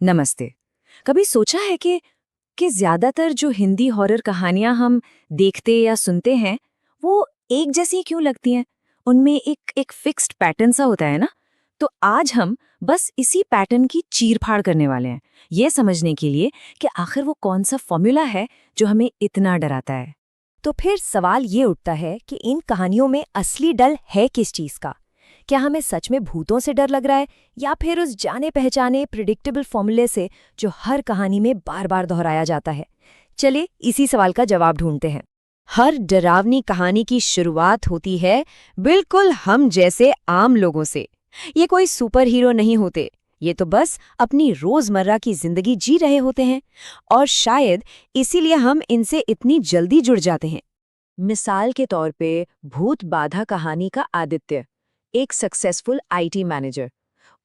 नमस्ते। कभी सोचा है कि ज्यादातर जो हिंदी हॉरर कहानियां हम देखते या सुनते हैं, वो एक जैसी क्यों लगती हैं? उनमें एक फिक्स्ड पैटर्न सा होता है ना? तो आज हम बस इसी पैटर्न की चीर-फाड़ करने वाले हैं, ये समझने के लिए कि आखिर वो कौन सा फॉर्मूला है जो हमें इतना डराता है। तो फिर सवाल ये उठता है कि इन कहानियों में असली डर है किस चीज का? क्या हमें सच में भूतों से डर लग रहा है, या फिर उस जाने पहचाने प्रिडिक्टेबल फॉर्मूले से जो हर कहानी में बार बार दोहराया जाता है? चलिए इसी सवाल का जवाब ढूंढते हैं। हर डरावनी कहानी की शुरुआत होती है बिल्कुल हम जैसे आम लोगों से। ये कोई सुपर हीरो नहीं होते, ये तो बस अपनी रोजमर्रा की जिंदगी जी रहे होते हैं, और शायद इसीलिए हम इनसे इतनी जल्दी जुड़ जाते हैं। मिसाल के तौर पे भूत बाधा कहानी का आदित्य, एक सक्सेसफुल आईटी मैनेजर।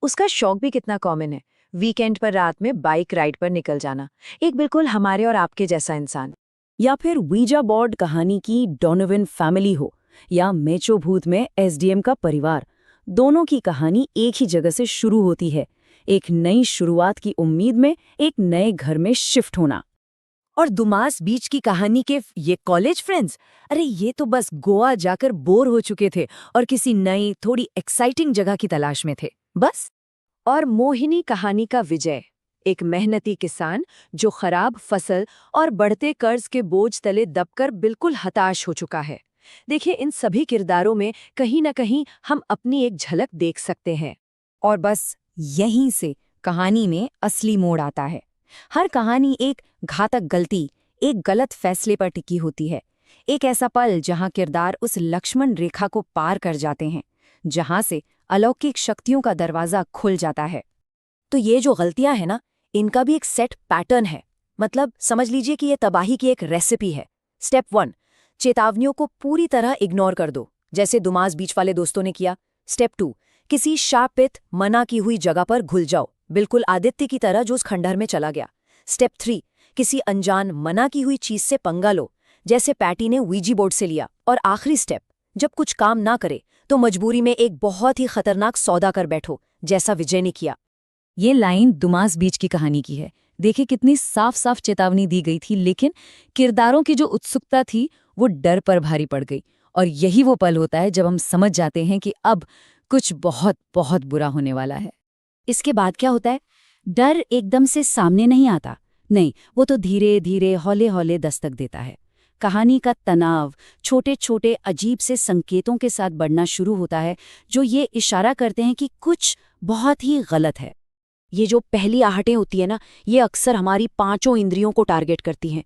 उसका शौक भी कितना कॉमन है, वीकेंड पर रात में बाइक राइड पर निकल जाना। एक बिल्कुल हमारे और आपके जैसा इंसान। या फिर वीजा बोर्ड कहानी की डोनोवन फैमिली हो, या मेचो भूत में एसडीएम का परिवार, दोनों की कहानी एक ही जगह से शुरू होती है, एक नई शुरुआत की उम्मीद में एक नए घर में शिफ्ट होना। और दुमास बीच की कहानी के ये कॉलेज फ्रेंड्स, अरे ये तो बस गोवा जाकर बोर हो चुके थे और किसी नई थोड़ी एक्साइटिंग जगह की तलाश में थे, बस। और मोहिनी कहानी का विजय, एक मेहनती किसान जो खराब फसल और बढ़ते कर्ज के बोझ तले दबकर बिल्कुल हताश हो चुका है। देखिए, इन सभी किरदारों में कहीं न कहीं हम अपनी एक झलक देख सकते हैं। और बस यहीं से कहानी में असली मोड़ आता है। हर कहानी एक घातक गलती, एक गलत फैसले पर टिकी होती है। एक ऐसा पल जहां किरदार उस लक्ष्मण रेखा को पार कर जाते हैं, जहां से अलौकिक शक्तियों का दरवाजा खुल जाता है। तो ये जो गलतियां हैं ना, इनका भी एक सेट पैटर्न है। मतलब समझ लीजिए कि ये तबाही की एक रेसिपी है। स्टेप 1, चेतावनियों को पूरी तरह इग्नोर कर दो, जैसे दुमास बीच वाले दोस्तों ने किया। स्टेप 2, किसी शापित मना की हुई जगह पर घुल जाओ, बिल्कुल आदित्य की तरह जो उस खंडहर में चला गया। स्टेप 3, किसी अनजान मना की हुई चीज से पंगा लो, जैसे पैटी ने वीजी बोर्ड से लिया। और आखिरी स्टेप, जब कुछ काम ना करे तो मजबूरी में एक बहुत ही खतरनाक सौदा कर बैठो, जैसा विजय ने किया। ये लाइन दुमास बीच की कहानी की है। देखिए कितनी साफ साफ चेतावनी दी गई थी, लेकिन किरदारों की जो उत्सुकता थी वो डर पर भारी पड़ गई। और यही वो पल होता है जब हम समझ जाते हैं कि अब कुछ बहुत बहुत बुरा होने वाला है। इसके बाद क्या होता है? डर एकदम से सामने नहीं आता, नहीं, वो तो धीरे धीरे हौले हौले दस्तक देता है। कहानी का तनाव छोटे छोटे अजीब से संकेतों के साथ बढ़ना शुरू होता है, जो ये इशारा करते हैं कि कुछ बहुत ही गलत है। ये जो पहली आहटें होती है ना, ये अक्सर हमारी पांचों इंद्रियों को टारगेट करती हैं।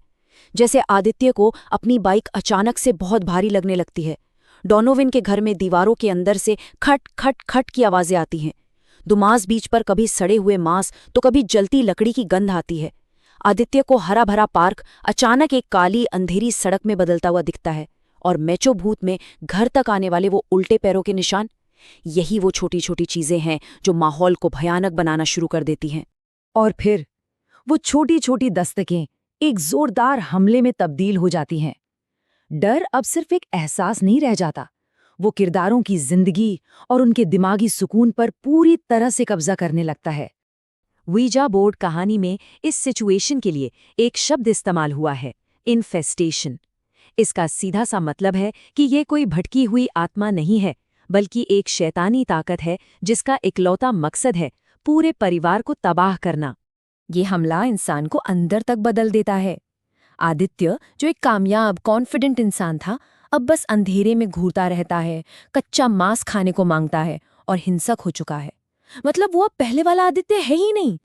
जैसे आदित्य को अपनी बाइक अचानक से बहुत भारी लगने लगती है। डोनोविन के घर में दीवारों के अंदर से खट खट खट की आवाजें आती हैं। दुमास बीच पर कभी सड़े हुए मांस तो कभी जलती लकड़ी की गंध आती है। आदित्य को हरा भरा पार्क अचानक एक काली अंधेरी सड़क में बदलता हुआ दिखता है। और मेचो भूत में घर तक आने वाले वो उल्टे पैरों के निशान। यही वो छोटी छोटी चीजें हैं जो माहौल को भयानक बनाना शुरू कर देती हैं। और फिर वो छोटी छोटी दस्तकें एक जोरदार हमले में तब्दील हो जाती हैं। डर अब सिर्फ एक एहसास नहीं रह जाता, वो किरदारों की जिंदगी और उनके दिमागी सुकून पर पूरी तरह से कब्जा करने लगता है। वीजा बोर्ड कहानी में इस सिचुएशन के लिए एक शब्द इस्तेमाल हुआ है, इन्फेस्टेशन। इसका सीधा सा मतलब है कि ये कोई भटकी हुई आत्मा नहीं है, बल्कि एक शैतानी ताकत है जिसका इकलौता मकसद है पूरे परिवार को तबाह करना। ये हमला इंसान को अंदर तक बदल देता है। आदित्य, जो एक कामयाब कॉन्फिडेंट इंसान था, अब बस अंधेरे में घूरता रहता है, कच्चा मांस खाने को मांगता है और हिंसक हो चुका है। मतलब वो अब पहले वाला आदित्य है ही नहीं।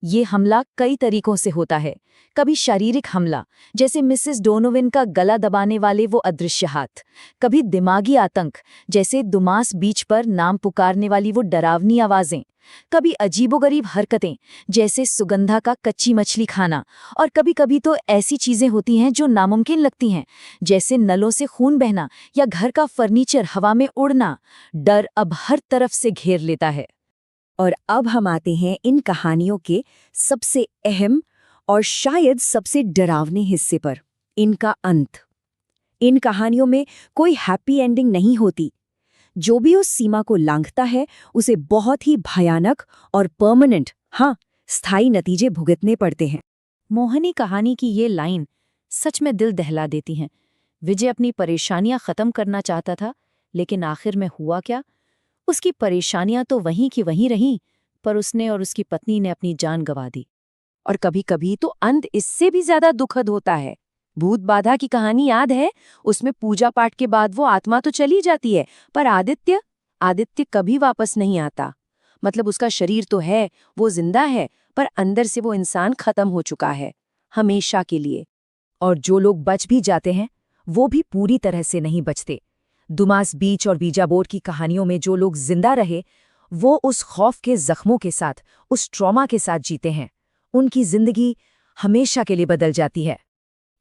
ये हमला कई तरीकों से होता है। कभी शारीरिक हमला, जैसे मिसेस डोनोविन का गला दबाने वाले वो अदृश्य हाथ। कभी दिमागी आतंक, जैसे दुमास बीच पर नाम पुकारने वाली वो डरावनी आवाजें। कभी अजीबोगरीब हरकतें, जैसे सुगंधा का कच्ची मछली खाना। और कभी कभी तो ऐसी चीजें होती हैं जो नामुमकिन लगती हैं, जैसे नलों से खून बहना या घर का फर्नीचर हवा में उड़ना। डर अब हर तरफ से घेर लेता है। और अब हम आते हैं इन कहानियों के सबसे अहम और शायद सबसे डरावने हिस्से पर, इनका अंत। इन कहानियों में कोई हैप्पी एंडिंग नहीं होती। जो भी उस सीमा को लांघता है उसे बहुत ही भयानक और परमानेंट, हाँ, स्थायी नतीजे भुगतने पड़ते हैं। मोहनी कहानी की ये लाइन सच में दिल दहला देती हैं। विजय अपनी परेशानियां खत्म करना चाहता था, लेकिन आखिर में हुआ क्या? उसकी परेशानियां तो वहीं की वहीं रहीं, पर उसने और उसकी पत्नी ने अपनी जान गंवा दी। और कभी-कभी तो अंत इससे भी ज्यादा दुखद होता है। भूत बाधा की कहानी याद है? उसमें पूजा पाठ के बाद वो आत्मा तो चली जाती है, पर आदित्य कभी वापस नहीं आता। मतलब उसका शरीर तो है, वो जिंदा है, पर अंदर से वो इंसान खत्म हो चुका है, हमेशा के लिए। और जो लोग बच भी जाते हैं, वो भी पूरी तरह से नहीं बचते। दुमास बीच और बीजाबोर की कहानियों में जो लोग जिंदा रहे, वो उस खौफ के जख्मों के साथ, उस ट्रॉमा के साथ जीते हैं। उनकी जिंदगी हमेशा के लिए बदल जाती है।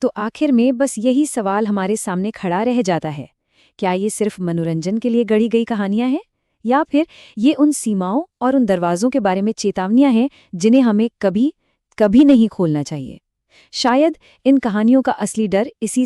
तो आखिर में बस यही सवाल हमारे सामने खड़ा रह जाता है, क्या ये सिर्फ मनोरंजन के लिए गढ़ी गई कहानियां हैं, या फिर ये उन सीमाओं और उन दरवाजों के बारे में चेतावनियां हैं जिन्हें हमें कभी कभी नहीं खोलना चाहिए? शायद इन कहानियों का असली डर इसी